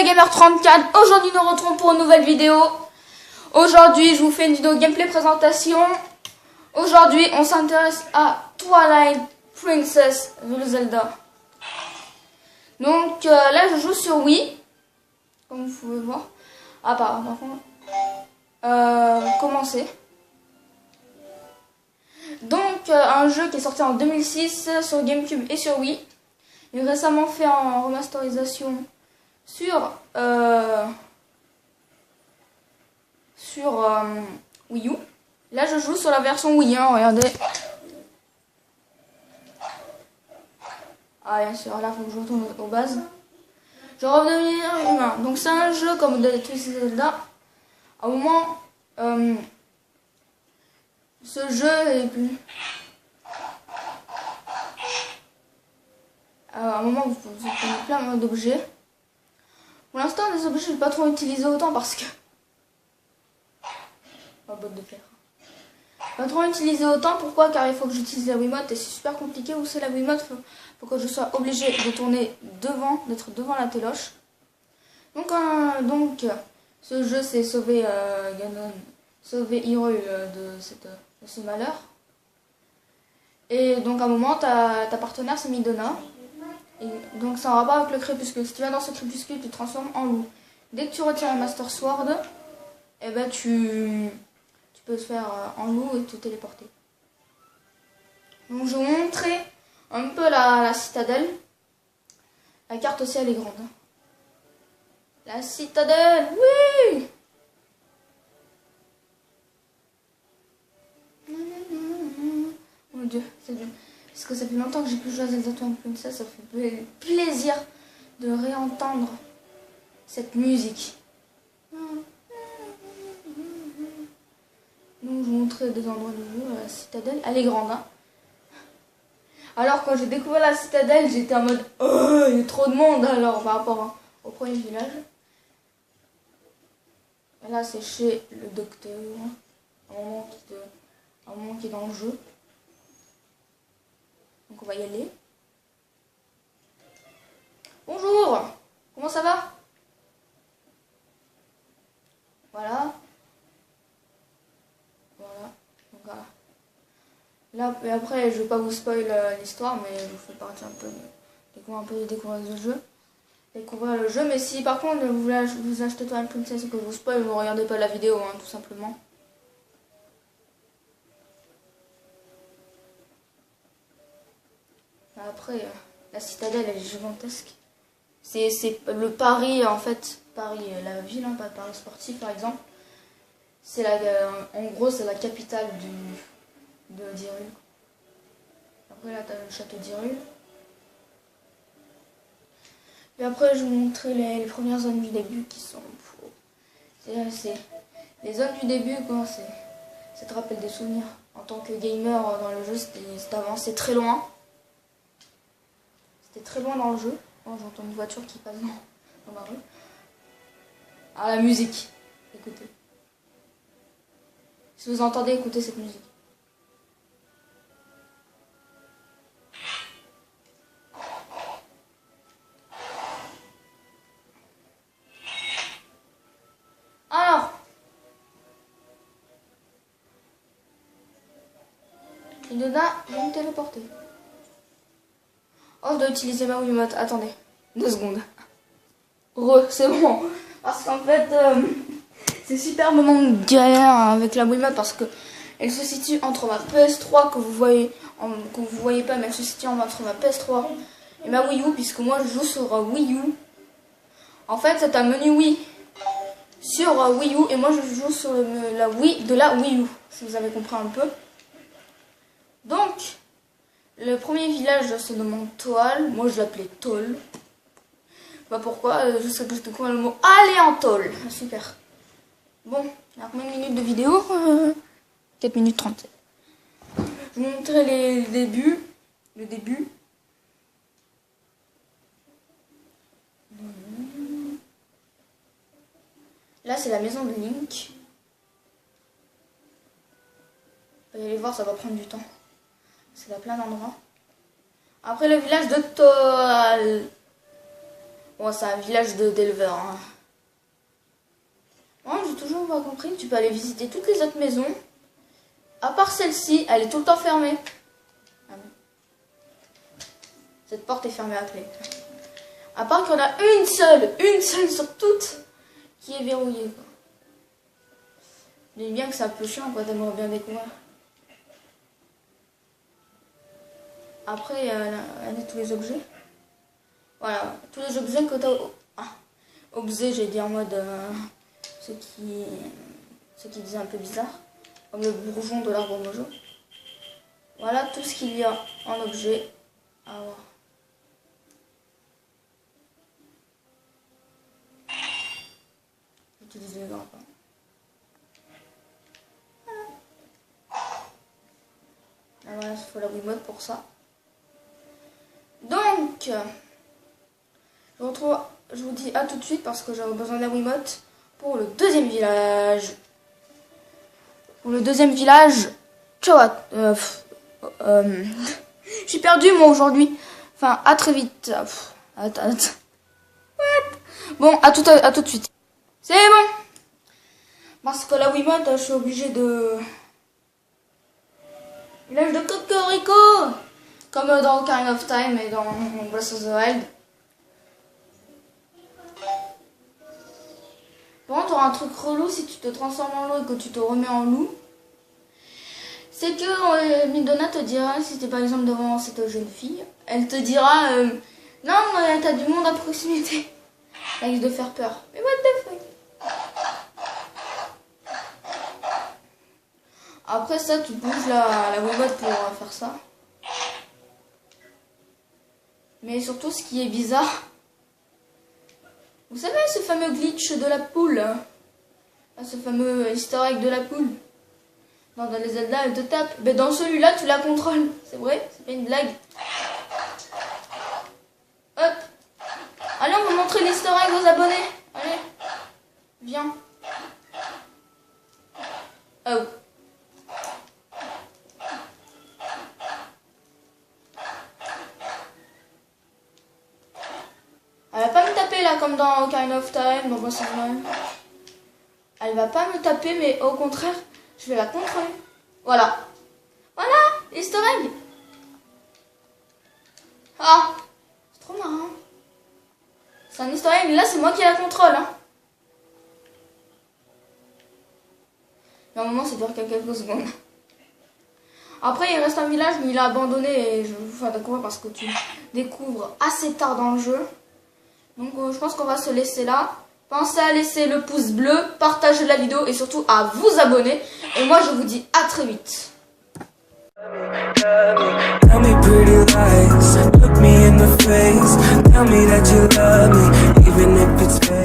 Gamer34, aujourd'hui nous retrouvons pour une nouvelle vidéo. Aujourd'hui je vous fais une vidéo gameplay présentation. Aujourd'hui on s'intéresse à Twilight Princess de Zelda. Donc là je joue sur Wii, comme vous pouvez voir. Ah par contre, commencer. Donc un jeu qui est sorti en 2006 sur GameCube et sur Wii. Il est récemment fait en remasterisation sur Wii U. Là je joue sur la version Wii, hein, regardez. Ah bien sûr, là il faut que je retourne aux bases. Je redevenir humain. Donc c'est un jeu comme de tous ces Zelda. À un moment, ce jeu est plus... à un moment vous prenez plein d'objets. Pour l'instant les objets je ne vais pas trop utiliser autant parce que... Oh, botte de fer. Pas trop utiliser autant, pourquoi? Car il faut que j'utilise la Wiimote et c'est super compliqué. Où c'est la Wiimote? Faut que je sois obligé de tourner devant, d'être devant la téloche. Donc ce jeu c'est sauver Ganon, sauver Hyrule de ce malheur. Et donc à un moment ta partenaire c'est Midona. Et donc ça en rapport avec le crépuscule. Si tu vas dans ce crépuscule, tu te transformes en loup. Dès que tu retires le Master Sword, et ben tu peux te faire en loup et te téléporter. Donc je vais vous montrer un peu la citadelle. La carte aussi elle est grande. La citadelle, oui! Mon Dieu, c'est dur. Parce que ça fait longtemps que j'ai plus joué à Zelda Twilight Princess, ça fait plaisir de réentendre cette musique. Donc je vous montrer des endroits de jeu. La citadelle, elle est grande, hein. Alors quand j'ai découvert la citadelle, j'étais en mode oh, il y a trop de monde alors par rapport au premier village. Et là c'est chez le docteur, un moment qui est dans le jeu. Donc on va y aller. Bonjour, comment ça va? Voilà. Donc, là, et après, je vais pas vous spoil l'histoire, mais je vous fais partie un peu découvrir le jeu. Mais si par contre vous voulez vous acheter Twilight Princess et que je vous spoil, vous regardez pas la vidéo, hein, tout simplement. Après, la citadelle elle est gigantesque. C'est le Paris, en fait, Paris, la ville, hein, pas Paris sportif par exemple. C'est en gros, c'est la capitale d'Hyrule. Après, là, tu as le château d'Hyrule. Et après, je vais vous montrer les premières zones du début qui sont... C'est les zones du début, quoi. Ça te rappelle des souvenirs. En tant que gamer dans le jeu, c'était avancé très loin. C'était très loin dans le jeu. Oh, j'entends une voiture qui passe dans ma rue. Ah, la musique. Écoutez. Si vous entendez, écoutez cette musique. Alors, Midona vient me téléporter. Oh, je dois utiliser ma Wiimote. Attendez, 2 secondes. C'est bon. Parce qu'en fait, c'est super moment de galère avec la Wiimote parce que elle se situe entre ma PS3 que vous voyez pas, mais elle se situe entre ma PS3 et ma Wii U, puisque moi je joue sur Wii U. En fait, c'est un menu Wii sur Wii U et moi je joue sur la Wii de la Wii U, si vous avez compris un peu. Donc, le premier village se nomme Toile. Moi je l'appelais Toll. Bah pourquoi? Je sais que je découvre le mot aller en Toll. Super. Bon, il y a combien de minutes de vidéo? 4 minutes 37. Je vais vous montrer le début. Là, c'est la maison de Link. Vous allez voir, ça va prendre du temps. C'est à plein d'endroits. Après, le village de Toll. Bon, c'est un village d'éleveurs. Hein. Moi, j'ai toujours pas compris. Tu peux aller visiter toutes les autres maisons. À part celle-ci, elle est tout le temps fermée. Ah bon. Cette porte est fermée à clé. À part qu'il y en a une seule sur toutes qui est verrouillée. Quoi. Je dis bien que c'est un peu chiant, quoi, t'aimerais bien découvrir. Après, il y a tous les objets. Voilà, tous les objets que t'as... Ah, objets, j'ai dit en mode... ce qui disait un peu bizarre. Comme le bourgeon de l'arbre mojo. Voilà tout ce qu'il y a en objet à voir. J'utilise les grappins. Voilà, il faut la Wiimote pour ça. Donc, je vous dis à tout de suite parce que j'aurai besoin de la Wiimote pour le deuxième village. Pour le deuxième village, ciao. J'ai perdu moi aujourd'hui. Enfin, à très vite. Attends. Bon, à tout de suite. C'est bon. Parce que la Wiimote, je suis obligée de... Village de Cocorico. Comme dans Ocarina of Time et dans Breath of the Wild. Par contre, tu auras un truc relou si tu te transformes en loup et que tu te remets en loup. C'est que Midona te dira, si tu es par exemple devant cette jeune fille, elle te dira non, t'as du monde à proximité. Ça risque de faire peur. Mais what the fuck? Après ça, tu bouges la Wiimote pour faire ça. Mais surtout, ce qui est bizarre, vous savez, ce fameux glitch de la poule, hein, ce fameux easter egg de la poule. Non, dans les Zelda, elle te tape. Mais dans celui-là, tu la contrôles. C'est vrai? C'est pas une blague. Hop. Allez, on va montrer l'easter egg aux abonnés. Allez. Viens. Oh. Elle va pas me taper là comme dans Ocarina of Time, dans Breath of the Wild. Elle va pas me taper, mais au contraire, je vais la contrôler. Voilà. Voilà, easter egg. Ah, c'est trop marrant. C'est un easter egg, là c'est moi qui la contrôle. Hein. Mais à un moment, c'est dure quelques secondes. Après, il reste un village, mais il a abandonné et je vais vous faire découvrir parce que tu découvres assez tard dans le jeu. Donc je pense qu'on va se laisser là. Pensez à laisser le pouce bleu, partager la vidéo et surtout à vous abonner. Et moi je vous dis à très vite. Tell me pretty lies, look me in the face, tell me that you love me, even if it's fake.